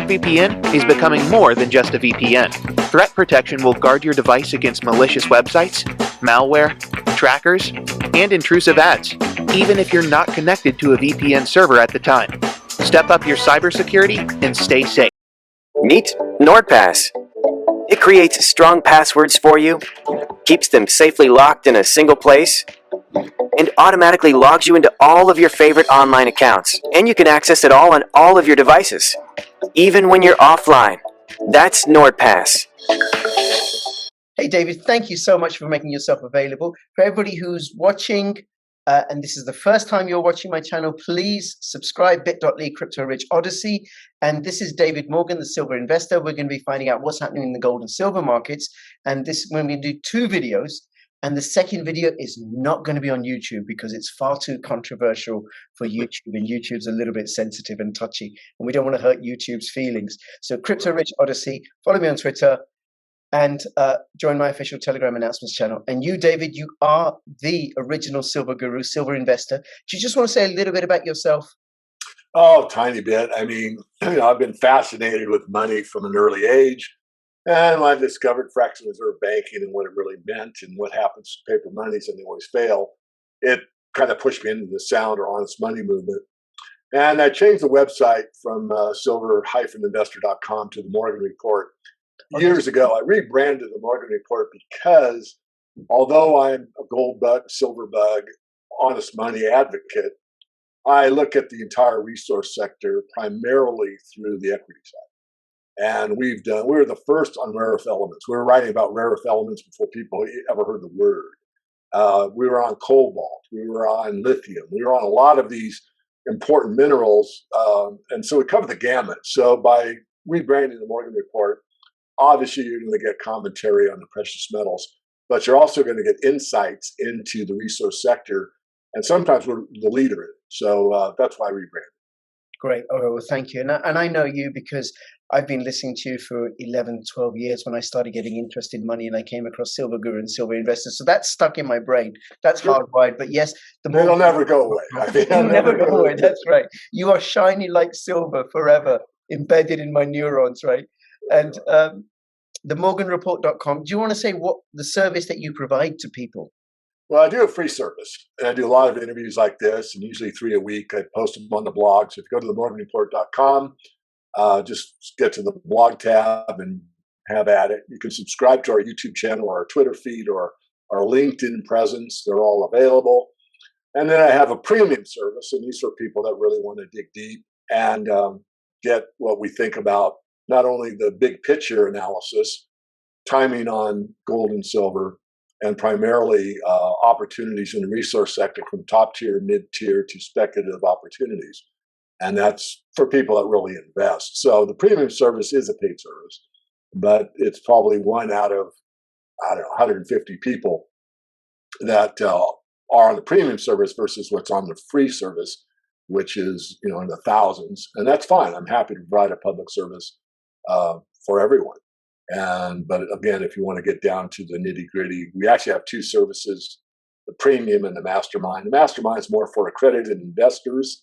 NordVPN is becoming more than just a VPN. Threat protection will guard your device against malicious websites, malware, trackers, and intrusive ads, even if you're not connected to a VPN server at the time. Step up your cybersecurity and stay safe. Meet NordPass. It creates strong passwords for you, keeps them safely locked in a single place, and automatically logs you into all of your favorite online accounts. And you can access it all on all of your devices, even when you're offline. That's NordPass. Hey, David, thank you so much for making yourself available. For everybody who's watching, and this is the first time you're watching my channel, please subscribe, bit.ly Crypto Rich Odyssey. And this is David Morgan, the silver investor. We're going to be finding out what's happening in the gold and silver markets. And we're going to do 2 videos. And the second video is not going to be on YouTube because it's far too controversial for YouTube. And YouTube's a little bit sensitive and touchy. And we don't want to hurt YouTube's feelings. So Crypto Rich Odyssey, follow me on Twitter. And join my official Telegram announcements channel. And you, David, you are the original silver guru, silver investor. Do you just want to say a little bit about yourself? Oh, tiny bit. I mean, I've been fascinated with money from an early age. And when I discovered fractional reserve banking and what it really meant and what happens to paper monies and they always fail, it kind of pushed me into the sound or honest money movement. And I changed the website from silver-investor.com to the Morgan Report. Years ago, I rebranded the Morgan Report because although I'm a gold bug, silver bug, honest money advocate, I look at the entire resource sector primarily through the equity side. And we're the first on rare earth elements. We were writing about rare earth elements before people ever heard the word. We were on cobalt. We were on lithium. We were on a lot of these important minerals. And so we covered the gamut. So by rebranding the Morgan Report, obviously, you're going to get commentary on the precious metals, but you're also going to get insights into the resource sector. And sometimes we're the leader in it. So that's why I rebranded. Great. Oh, well, thank you. And I know you because I've been listening to you for 11, 12 years when I started getting interested in money and I came across Silver Guru and Silver Investor. So that's stuck in my brain. That's hardwired. But yes, it'll never go away. It'll never go away. That's right. You are shiny like silver forever, embedded in my neurons, right? And the morganreport.com, do you want to say what the service that you provide to people? Well, I do a free service, and I do a lot of interviews like this, and usually 3 a week. I post them on the blog. So if you go to the morganreport.com, just get to the blog tab and have at it. You can subscribe to our YouTube channel, or our Twitter feed, or our LinkedIn presence. They're all available. And then I have a premium service, and these are people that really want to dig deep and get what we think about not only the big picture analysis, timing on gold and silver, and primarily opportunities in the resource sector from top tier, mid tier to speculative opportunities. And that's for people that really invest. So the premium service is a paid service, but it's probably 1 out of, 150 people that are on the premium service versus what's on the free service, which is, in the thousands. And that's fine. I'm happy to provide a public service for everyone. But again, if you want to get down to the nitty gritty, we actually have 2 services, the premium and the mastermind. The mastermind is more for accredited investors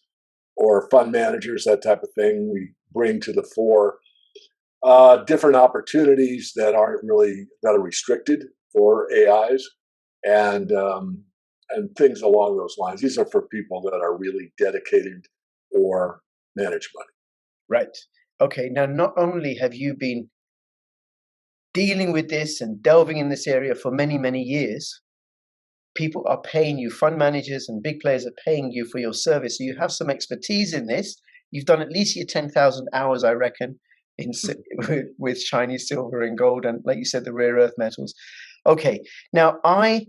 or fund managers, that type of thing. We bring to the fore different opportunities that are restricted for AIs and things along those lines. These are for people that are really dedicated or manage money. Right. Okay. Now, not only have you been dealing with this and delving in this area for many, many years, people are paying you, fund managers and big players are paying you for your service. So you have some expertise in this. You've done at least your 10,000 hours, I reckon, with Chinese silver and gold and, like you said, the rare earth metals. Okay. Now, I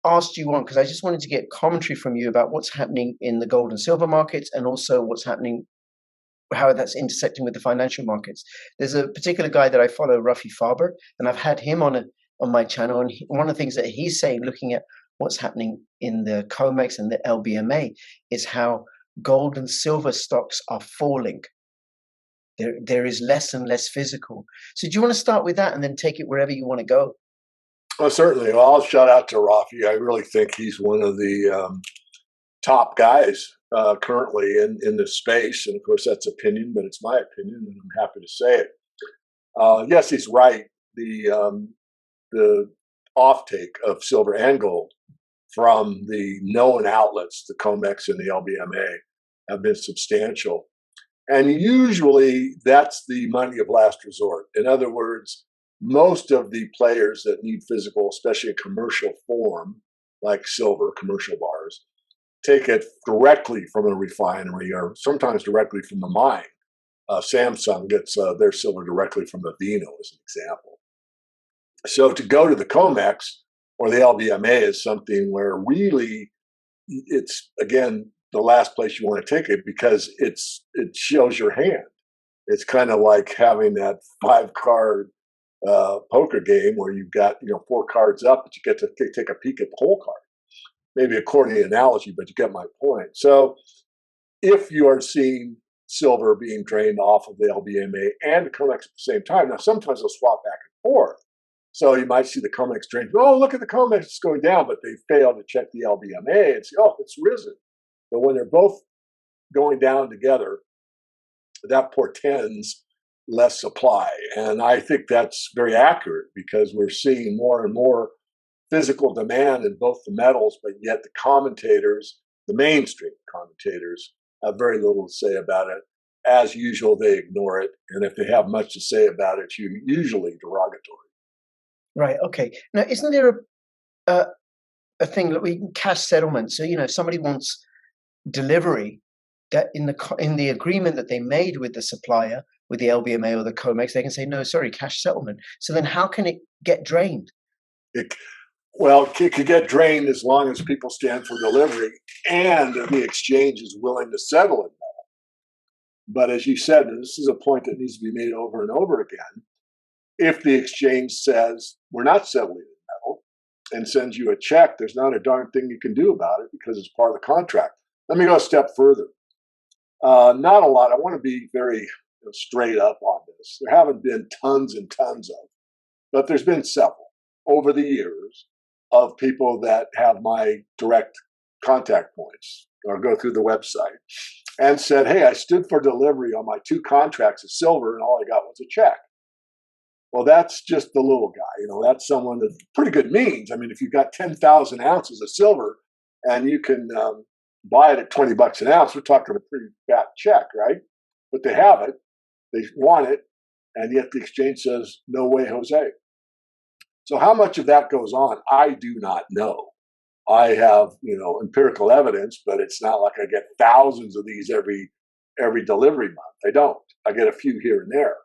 asked you on because I just wanted to get commentary from you about what's happening in the gold and silver markets and also what's happening, how that's intersecting with the financial markets. There's a particular guy that I follow, Rafi Faber, and I've had him on my channel. And one of the things that he's saying, looking at what's happening in the COMEX and the LBMA, is how gold and silver stocks are falling. There is less and less physical. So do you want to start with that and then take it wherever you want to go? Well, certainly. Well, I'll shout out to Rafi. I really think he's one of the top guys currently in this space. And of course, that's opinion, but it's my opinion, and I'm happy to say it. Yes, he's right. The offtake of silver and gold from the known outlets, the COMEX and the LBMA, have been substantial. And usually that's the money of last resort. In other words, most of the players that need physical, especially a commercial form, like silver, commercial bars, take it directly from a refinery or sometimes directly from the mine. Samsung gets their silver directly from the Vino, as an example. So to go to the COMEX or the LBMA is something where really it's, again, the last place you want to take it because it shows your hand. It's kind of like having that 5-card poker game where you've got 4 cards up, but you get to take a peek at the whole card. Maybe a corny analogy, but you get my point. So if you are seeing silver being drained off of the LBMA and the COMEX at the same time, now sometimes they'll swap back and forth. So you might see the COMEX drained. Oh, look at the COMEX, it's going down, but they fail to check the LBMA and say, oh, it's risen. But when they're both going down together, that portends less supply. And I think that's very accurate because we're seeing more and more physical demand in both the metals, but yet the commentators, the mainstream commentators, have very little to say about it. As usual, they ignore it. And if they have much to say about it, it's usually derogatory. Right. Okay. Now, isn't there a thing that we can cash settlement? So, if somebody wants delivery, that in the agreement that they made with the supplier, with the LBMA or the COMEX, they can say, no, sorry, cash settlement. So then how can it get drained? It could get drained as long as people stand for delivery and the exchange is willing to settle it. But as you said, and this is a point that needs to be made over and over again, if the exchange says we're not settling in metal and sends you a check, there's not a darn thing you can do about it because it's part of the contract. Let me go a step further. Not a lot. I want to be very straight up on this. There haven't been tons and tons of, but there's been several over the years of people that have my direct contact points or go through the website and said, hey, I stood for delivery on my 2 contracts of silver and all I got was a check. Well, that's just the little guy. That's someone with pretty good means. I mean, if you've got 10,000 ounces of silver and you can buy it at $20 an ounce, we're talking a pretty fat check, right? But they have it, they want it, and yet the exchange says, no way, Jose. So how much of that goes on, I do not know. I have, empirical evidence, but it's not like I get thousands of these every delivery month. I don't. I get a few here and there.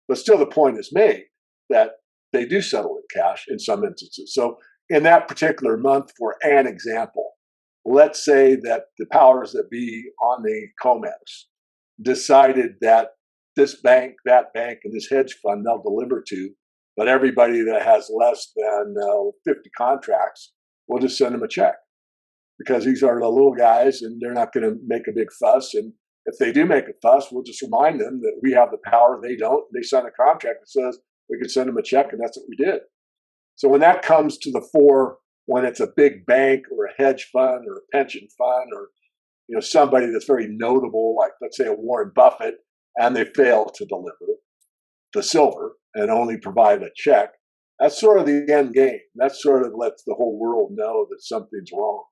But still the point is made that they do settle in cash in some instances. So in that particular month, for an example, let's say that the powers that be on the COMEX decided that this bank, that bank, and this hedge fund they'll deliver to, but everybody that has less than 50 contracts, we'll just send them a check because these are the little guys and they're not going to make a big fuss. And if they do make a fuss, we'll just remind them that we have the power, they don't. They sign a contract that says we can send them a check, and that's what we did. So when that comes to the fore, when it's a big bank or a hedge fund or a pension fund or somebody that's very notable, like let's say a Warren Buffett, and they fail to deliver the silver and only provide a check, that's sort of the end game. That sort of lets the whole world know that something's wrong.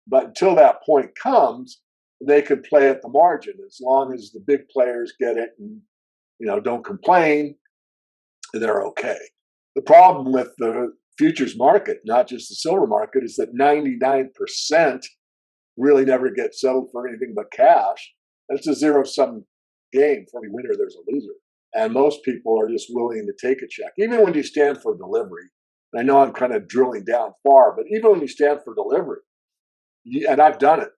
But until that point comes, they can play at the margin as long as the big players get it and don't complain, they're okay. The problem with the futures market, not just the silver market, is that 99% really never get settled for anything but cash. It's a zero-sum game. For every winner, there's a loser. And most people are just willing to take a check. Even when you stand for delivery, and I know I'm kind of drilling down far, but even when you stand for delivery, and I've done it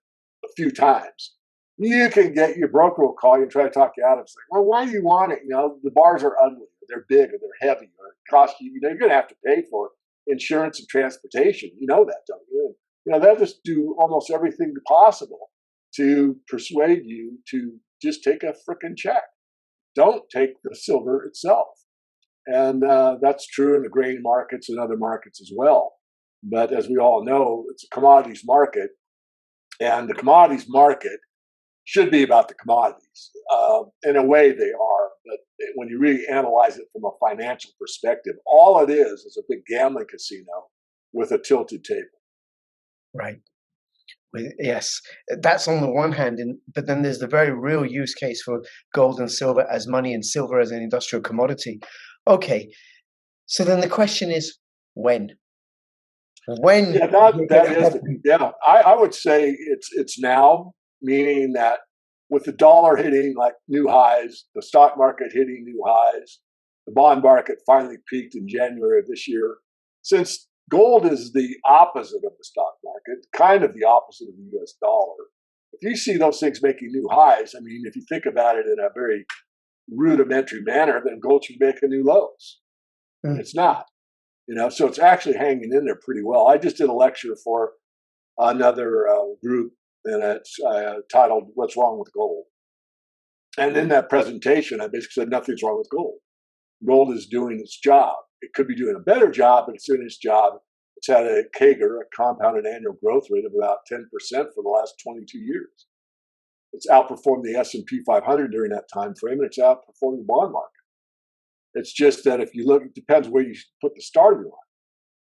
a few times, you can get your broker will call you and try to talk you out of it. It's like, well, why do you want it? The bars are ugly, or they're big, or they're heavy, or it costs you, you're going to have to pay for insurance and transportation. You know that, don't you? They'll just do almost everything possible to persuade you to just take a frickin' check. Don't take the silver itself. And that's true in the grain markets and other markets as well. But as we all know, it's a commodities market. And the commodities market should be about the commodities. In a way, they are, but when you really analyze it from a financial perspective, all it is a big gambling casino with a tilted table. Right. Yes, that's on the one hand, but then there's the very real use case for gold and silver as money and silver as an industrial commodity. Okay, so then the question is when? When? Yeah, that is. Yeah, I would say it's now, meaning that with the dollar hitting like new highs, the stock market hitting new highs, the bond market finally peaked in January of this year. Since gold is the opposite of the stock market, kind of the opposite of the US dollar. If you see those things making new highs, I mean, if you think about it in a very rudimentary manner, then gold should be making new lows. And it's not, so it's actually hanging in there pretty well. I just did a lecture for another group, and it's titled "What's Wrong with Gold?" And in that presentation, I basically said nothing's wrong with gold. Gold is doing its job. It could be doing a better job, but it's doing its job. It's had a CAGR, a compounded annual growth rate of about 10% for the last 22 years. It's outperformed the S&P 500 during that time frame, and it's outperformed the bond market. It's just that if you look, it depends where you put the starting line.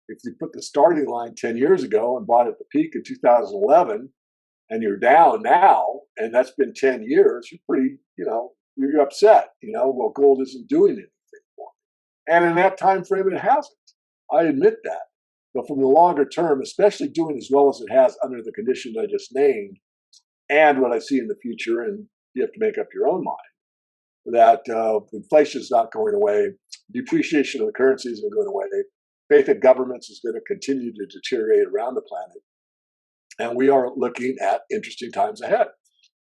If you put the starting line 10 years ago and bought at the peak in 2011, and you're down now, and that's been 10 years, you're pretty, you're upset. Well, gold isn't doing anything for me. And in that time frame, it hasn't. I admit that. But from the longer term, especially doing as well as it has under the conditions I just named, and what I see in the future, and you have to make up your own mind, that inflation is not going away, depreciation of the currency isn't going away, faith in governments is going to continue to deteriorate around the planet, and we are looking at interesting times ahead.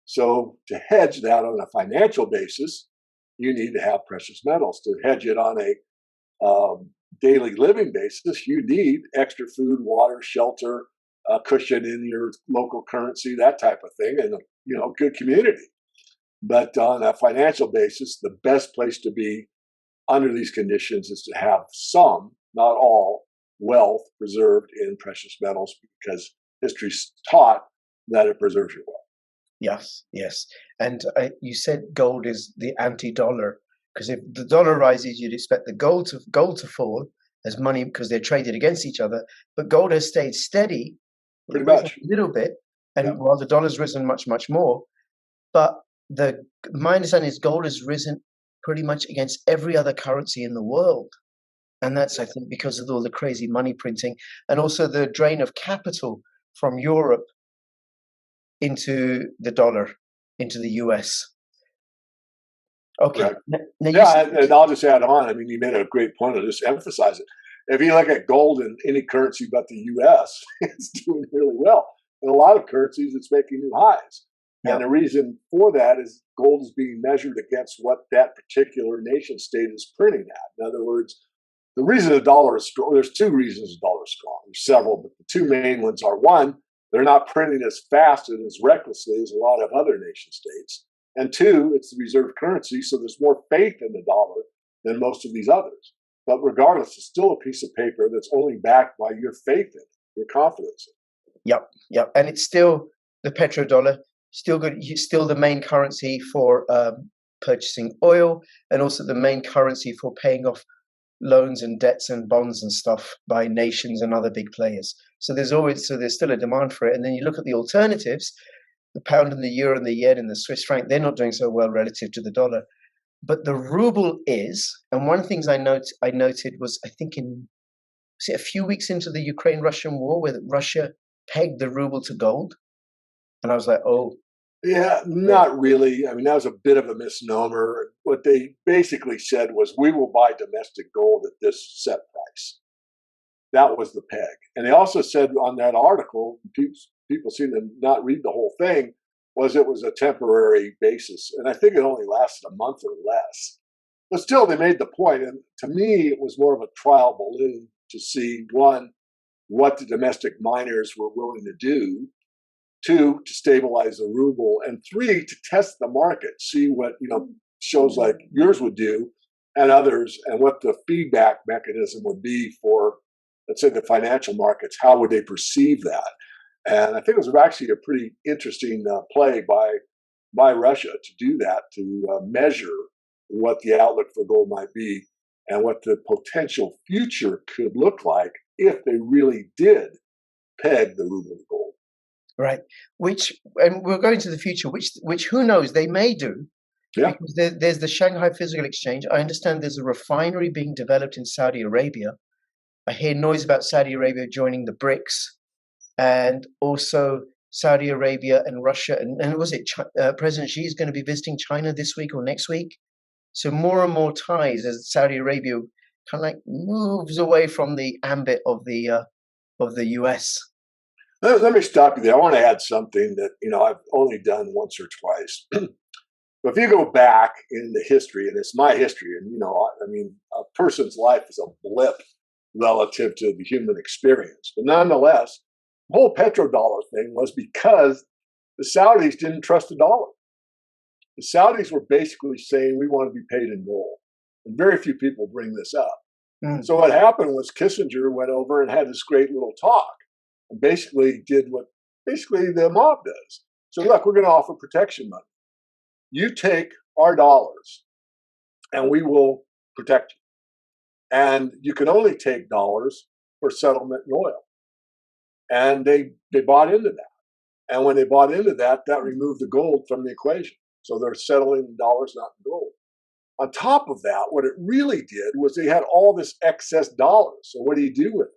So to hedge that on a financial basis, you need to have precious metals. To hedge it on a daily living basis, you need extra food, water, shelter, cushion in your local currency, that type of thing, and good community. But on a financial basis, the best place to be under these conditions is to have some, not all, wealth preserved in precious metals, because history's taught that it preserves your wealth. Yes. And you said gold is the anti-dollar, because if the dollar rises, you'd expect the gold to fall as money because they're traded against each other. But gold has stayed steady, pretty much, a little bit, and while the dollar's risen much, much more. But my understanding is gold has risen pretty much against every other currency in the world. And that's, I think, because of all the crazy money printing and also the drain of capital from Europe into the dollar, into the US. Okay. And I'll just add on. I mean, you made a great point. I'll just emphasize it. If you look at gold in any currency but the US, it's doing really well. In a lot of currencies, it's making new highs. And the reason for that is gold is being measured against what that particular nation state is printing at. In other words, the reason the dollar is strong, there's two reasons the dollar is strong. There's several, but the two main ones are, one, they're not printing as fast and as recklessly as a lot of other nation states. And two, it's the reserve currency, so there's more faith in the dollar than most of these others. But regardless, it's still a piece of paper that's only backed by your faith in it, your confidence in it. Yep. And it's still the petrodollar, still good. Still the main currency for purchasing oil, and also the main currency for paying off loans and debts and bonds and stuff by nations and other big players. So there's still a demand for it. And then you look at the alternatives, the pound and the euro and the yen and the Swiss franc, they're not doing so well relative to the dollar. But the ruble is, and one of the things I noted was, I think a few weeks into the Ukraine-Russian war, where Russia pegged the ruble to gold. And I was like, oh. Yeah, not really. I mean, that was a bit of a misnomer. What they basically said was, we will buy domestic gold at this set price. That was the peg. And they also said on that article, people seem to not read the whole thing, it was a temporary basis. And I think it only lasted a month or less. But still, they made the point. And to me, it was more of a trial balloon to see, one, what the domestic miners were willing to do, two, to stabilize the ruble, and three, to test the market, see what shows like yours would do and others, and what the feedback mechanism would be for, let's say, the financial markets. How would they perceive that? And I think it was actually a pretty interesting play by by Russia to do that, to measure what the outlook for gold might be and what the potential future could look like if they really did peg the ruble to gold. Right. And we're going to the future, which who knows, they may do. Yeah. Because there's the Shanghai Physical Exchange. I understand there's a refinery being developed in Saudi Arabia. I hear noise about Saudi Arabia joining the BRICS, and also Saudi Arabia and Russia. And was it President Xi is going to be visiting China this week or next week? So more and more ties as Saudi Arabia kind of like moves away from the ambit of the US. Let me stop you there. I want to add something that I've only done once or twice. But if you go back in the history, and it's my history, and a person's life is a blip relative to the human experience. But nonetheless, the whole petrodollar thing was because the Saudis didn't trust the dollar. The Saudis were basically saying, we want to be paid in gold. And very few people bring this up. Mm. So what happened was Kissinger went over and had this great little talk and basically did what basically the mob does. So look, we're going to offer protection money. You take our dollars and we will protect you. And you can only take dollars for settlement in oil. And they bought into that. And when they bought into that, that removed the gold from the equation. So they're settling in dollars, not in gold. On top of that, what it really did was they had all this excess dollars. So what do you do with it?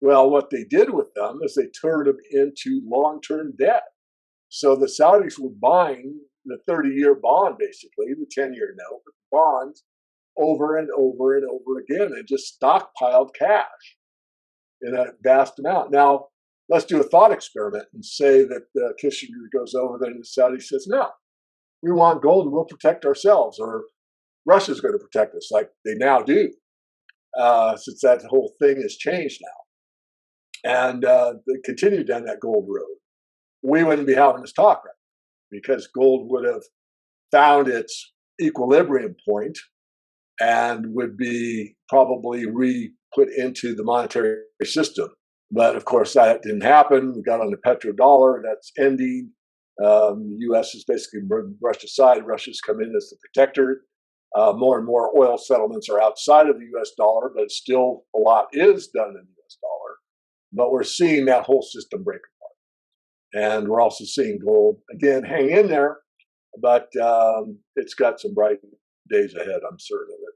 Well, what they did with them is they turned them into long-term debt. So the Saudis were buying the 30-year bond, basically, the 10-year note, with bonds over and over and over again, and just stockpiled cash in a vast amount. Now, let's do a thought experiment and say that Kissinger goes over there and the Saudi says, no, we want gold and we'll protect ourselves, or Russia's going to protect us like they now do, since that whole thing has changed now. And they continue down that gold road. We wouldn't be having this talk right now, because gold would have found its equilibrium point and would be probably re-put into the monetary system. But of course, that didn't happen. We got on the petrodollar. That's ending. The U.S. is basically brushed aside. Russia's come in as the protector. More and more oil settlements are outside of the U.S. dollar, but still a lot is done in the U.S. dollar. But we're seeing that whole system break apart. And we're also seeing gold, again, hang in there, but it's got some bright days ahead, I'm certain of it.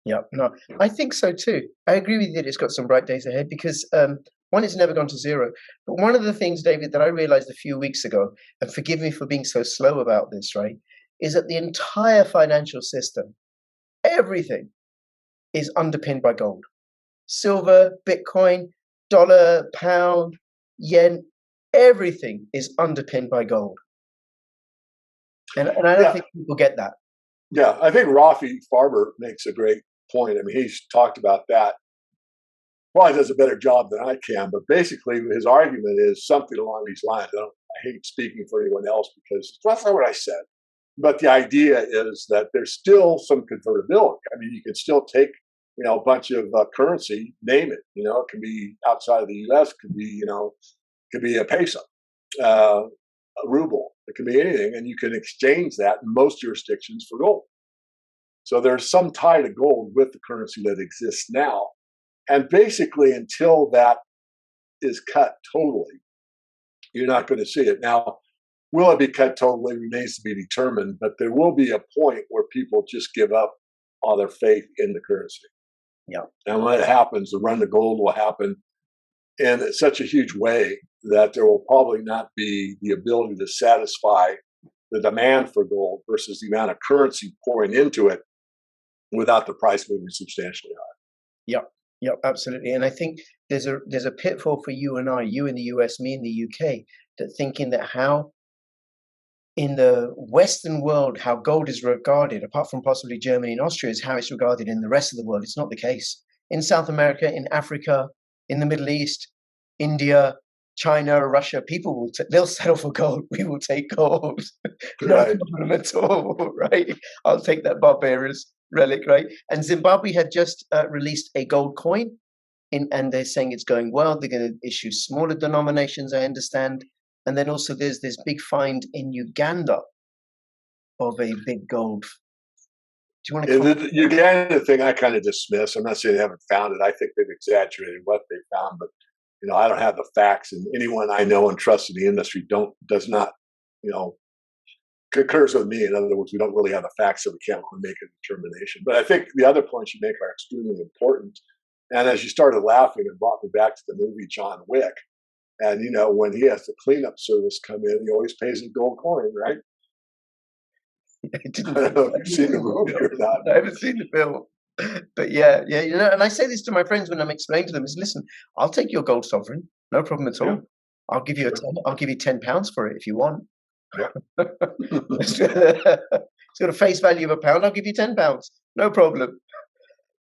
Yeah, no, I think so too. I agree with you that it's got some bright days ahead because one, it's never gone to zero. But one of the things, David, that I realized a few weeks ago, and forgive me for being so slow about this, right, is that the entire financial system, everything is underpinned by gold. Silver, Bitcoin, dollar, pound, yen, everything is underpinned by gold. And I don't think people get that. Yeah, I think Rafi Farber makes a great point. I mean, he's talked about that. Probably does a better job than I can, but basically his argument is something along these lines. I hate speaking for anyone else because that's not what I said. But the idea is that there's still some convertibility. I mean, you can still take, a bunch of currency, name it. It can be outside of the U.S., could be a peso, a ruble. It can be anything, and you can exchange that in most jurisdictions for gold. So there's some tie to gold with the currency that exists now. And basically, until that is cut totally, you're not going to see it. Now, will it be cut totally remains to be determined, but there will be a point where people just give up all their faith in the currency. Yeah. And when it happens, the run to gold will happen in such a huge way that there will probably not be the ability to satisfy the demand for gold versus the amount of currency pouring into it without the price moving substantially high. Yep, absolutely. And I think there's a pitfall for you and I, you in the US, me in the UK, that thinking that how in the Western world, how gold is regarded, apart from possibly Germany and Austria, is how it's regarded in the rest of the world. It's not the case. In South America, in Africa, in the Middle East, India, China, Russia, people they'll settle for gold. We will take gold. No problem at all, right? I'll take that barbarous relic, right? And Zimbabwe had just released a gold coin, and they're saying it's going well. They're going to issue smaller denominations, I understand. And then also there's this big find in Uganda of a big gold? Do you want to comment? The Uganda thing I kind of dismiss. I'm not saying they haven't found it. I think they've exaggerated what they found, but I don't have the facts, and anyone I know and trust in the industry does not, concurs with me. In other words, we don't really have the facts, so we can't really make a determination. But I think the other points you make are extremely important. And as you started laughing, it brought me back to the movie John Wick. And when he has the cleanup service come in, he always pays in gold coin, right? I don't know if you've seen the movie or not. I haven't seen the film. But yeah, and I say this to my friends when I'm explaining to them: is listen, I'll take your gold sovereign, no problem at all. Yeah. I'll give you I'll give you £10 for it if you want. Yeah. It's got a face value of £1. I'll give you £10, no problem.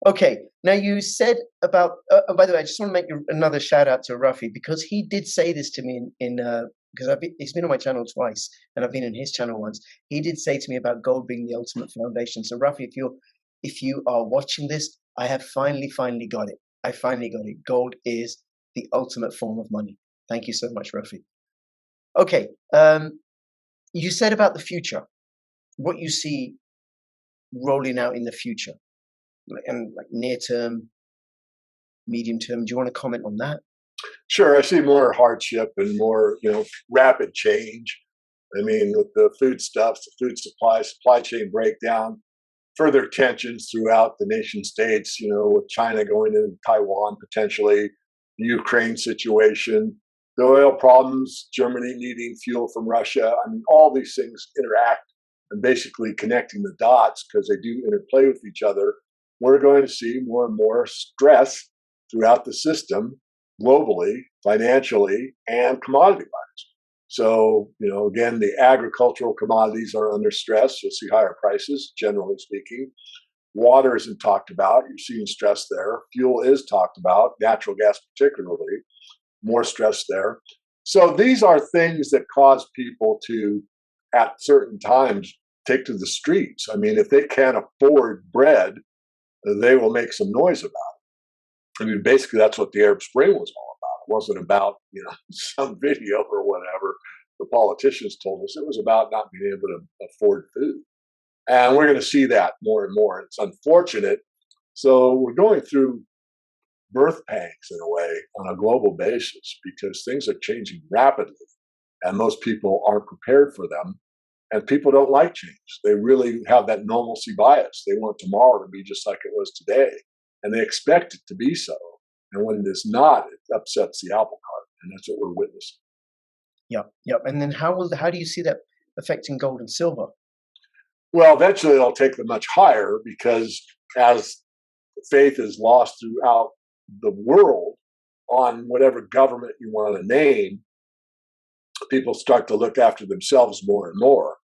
Okay, now you said about. By the way, I just want to make another shout out to Ruffy, because he did say this to me because he's been on my channel twice and I've been in his channel once. He did say to me about gold being the ultimate foundation. So Ruffy, if you are watching this, I have finally got it. I finally got it. Gold is the ultimate form of money. Thank you so much, Ruffy. Okay, you said about the future, what you see rolling out in the future, and like near term, medium term. Do you want to comment on that? Sure. I see more hardship and more, rapid change. I mean, with the foodstuffs, the food supply chain breakdown, further tensions throughout the nation states, with China going into Taiwan potentially, the Ukraine situation, the oil problems, Germany needing fuel from Russia. I mean, all these things interact, and basically connecting the dots, because they do interplay with each other. We're going to see more and more stress throughout the system, globally, financially, and commodity-wise. So, again, the agricultural commodities are under stress. You'll see higher prices, generally speaking. Water isn't talked about. You're seeing stress there. Fuel is talked about, natural gas particularly, more stress there. So these are things that cause people to, at certain times, take to the streets. I mean, if they can't afford bread, they will make some noise about it. I mean, basically, that's what the Arab Spring was all about. It wasn't about, some video or whatever the politicians told us. It was about not being able to afford food. And we're going to see that more and more. It's unfortunate. So we're going through birth pangs in a way on a global basis, because things are changing rapidly and most people aren't prepared for them. And people don't like change. They really have that normalcy bias. They want tomorrow to be just like it was today. And they expect it to be so. And when it is not, it upsets the apple cart. And that's what we're witnessing. Yep. And then how do you see that affecting gold and silver? Well, eventually it'll take them much higher, because as faith is lost throughout the world on whatever government you want to name, people start to look after themselves more and more.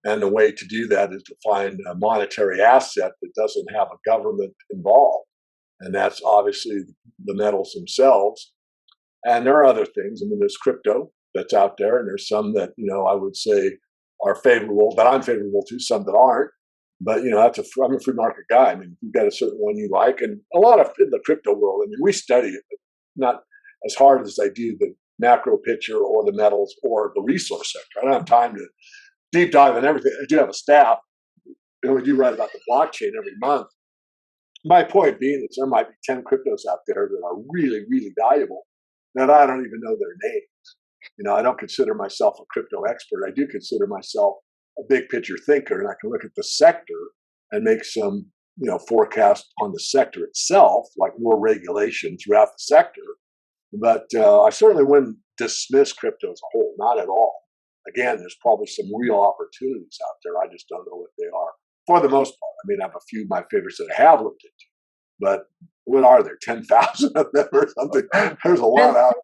And the way to do that is to find a monetary asset that doesn't have a government involved. And that's obviously the metals themselves. And there are other things. I mean, there's crypto that's out there, and there's some that, I would say are favorable, that I'm favorable to, some that aren't. But, I'm a free market guy. I mean, you've got a certain one you like. And a lot of in the crypto world, I mean, we study it, but not as hard as I do the macro picture or the metals or the resource sector. I don't have time to deep dive in everything. I do have a staff, we do write about the blockchain every month. My point being is there might be 10 cryptos out there that are really, really valuable that I don't even know their names. I don't consider myself a crypto expert. I do consider myself a big picture thinker, and I can look at the sector and make some, forecast on the sector itself, like more regulation throughout the sector. But I certainly wouldn't dismiss crypto as a whole, not at all. Again, there's probably some real opportunities out there. I just don't know what they are for the most part. I mean, I have a few of my favorites that I have looked into, but what are there? 10,000 of them or something? There's a lot out.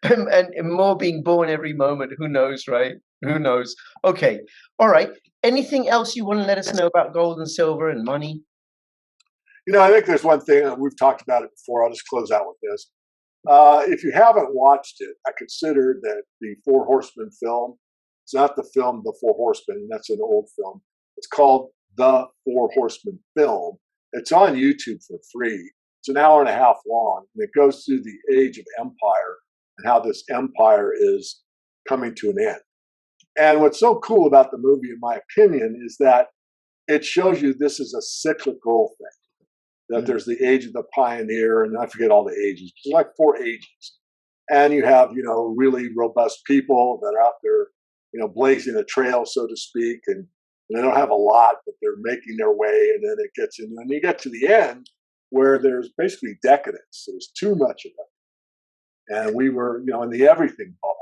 and more being born every moment. Who knows, right? Who knows? Okay. All right. Anything else you want to let us know about gold and silver and money? I think there's one thing, we've talked about it before. I'll just close out with this. If you haven't watched it, I consider that the Four Horsemen film, it's not the film The Four Horsemen, that's an old film. It's called The Four Horsemen Film. It's on YouTube for free. It's an hour and a half long, and it goes through the age of empire and how this empire is coming to an end. And what's so cool about the movie, in my opinion, is that it shows you this is a cyclical thing. That there's the age of the pioneer, and I forget all the ages. There's like 4 ages. And you have, really robust people that are out there, blazing a trail, so to speak, and they don't have a lot, but they're making their way, and then it gets in, and you get to the end where there's basically decadence. There's too much of it. And we were, in the everything bubble.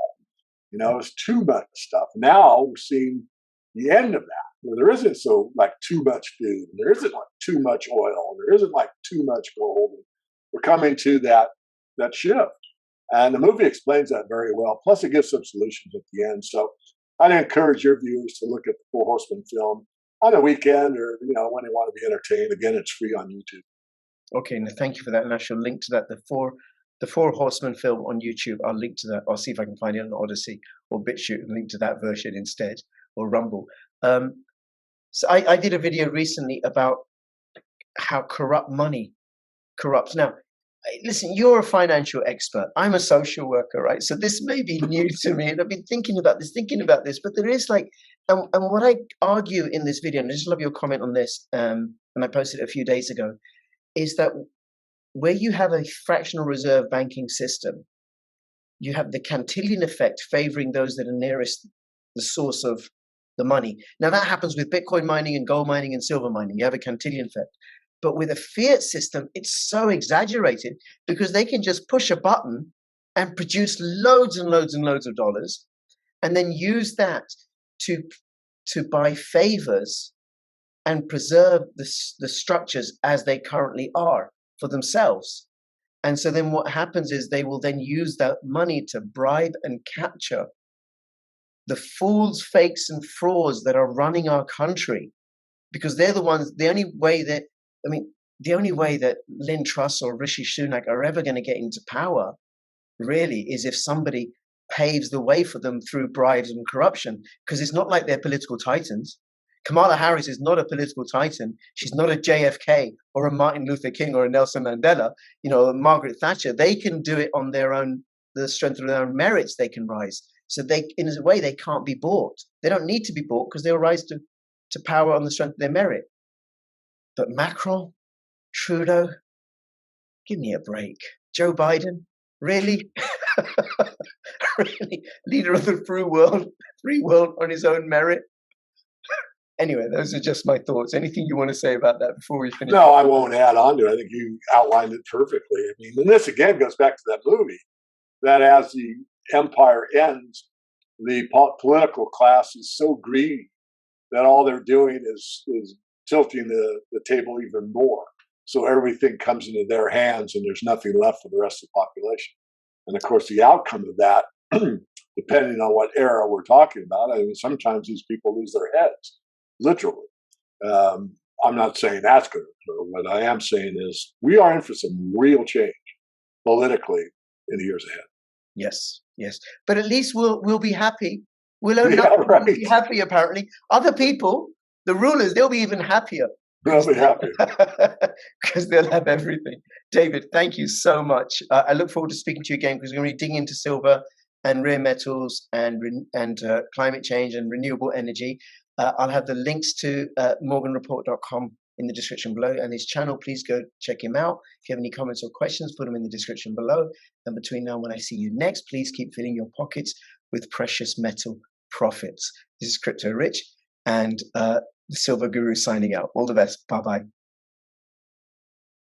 It was too much stuff. Now we're seeing the end of that, where there isn't too much food, and there isn't too much oil, and there isn't too much gold. We're coming to that shift. And the movie explains that very well. Plus, it gives some solutions at the end. So I'd encourage your viewers to look at the Four Horsemen film on a weekend or, when they want to be entertained. Again, it's free on YouTube. Okay, now thank you for that. And I shall link to that. The Four Horsemen film on YouTube. I'll link to that. I'll see if I can find it on Odyssey or BitChute and link to that version instead, or Rumble. So I did a video recently about how corrupt money corrupts. Now, listen, you're a financial expert. I'm a social worker, right? So this may be new to me, and I've been thinking about this, but there is and what I argue in this video, and I just love your comment on this, and I posted it a few days ago, is that where you have a fractional reserve banking system, you have the Cantillon effect favoring those that are nearest the source of the money. Now that happens with Bitcoin mining and gold mining and silver mining. You have a Cantillon effect. But with a fiat system, it's so exaggerated because they can just push a button and produce loads and loads and loads of dollars, and then use that to buy favors and preserve the structures as they currently are for themselves. And so then what happens is they will then use that money to bribe and capture the fools, fakes, and frauds that are running our country, because they're the ones, the only way that Lynn Truss or Rishi Sunak are ever going to get into power, really, is if somebody paves the way for them through bribes and corruption, because it's not like they're political titans. Kamala Harris is not a political titan. She's not a JFK or a Martin Luther King or a Nelson Mandela, Margaret Thatcher. They can do it on their own, the strength of their own merits, they can rise. So in a way, they can't be bought. They don't need to be bought because they'll rise to power on the strength of their merit. But Macron, Trudeau, give me a break. Joe Biden, really? Really? Leader of the free world on his own merit? Anyway, those are just my thoughts. Anything you want to say about that before we finish? No, I won't add on to it. I think you outlined it perfectly. I mean, and this again goes back to that movie, that as the empire ends, the political class is so greedy that all they're doing is tilting the table even more. So everything comes into their hands and there's nothing left for the rest of the population. And of course, the outcome of that, depending on what era we're talking about, I mean, sometimes these people lose their heads, literally. I'm not saying that's going to occur. What I am saying is we are in for some real change politically in the years ahead. Yes, yes. But at least we'll be happy. We'll own nothing. Right. We'll be happy, apparently. Other people, the rulers, they'll be even happier. They'll be happy. Because they'll have everything. David, thank you so much. I look forward to speaking to you again, because we're going to be digging into silver and rare metals and climate change and renewable energy. I'll have the links to morganreport.com in the description below, and his channel. Please go check him out. If you have any comments or questions, put them in the description below. And between now and when I see you next, please keep filling your pockets with precious metal profits. This is Crypto Rich and the Silver Guru signing out. All the best. Bye-bye.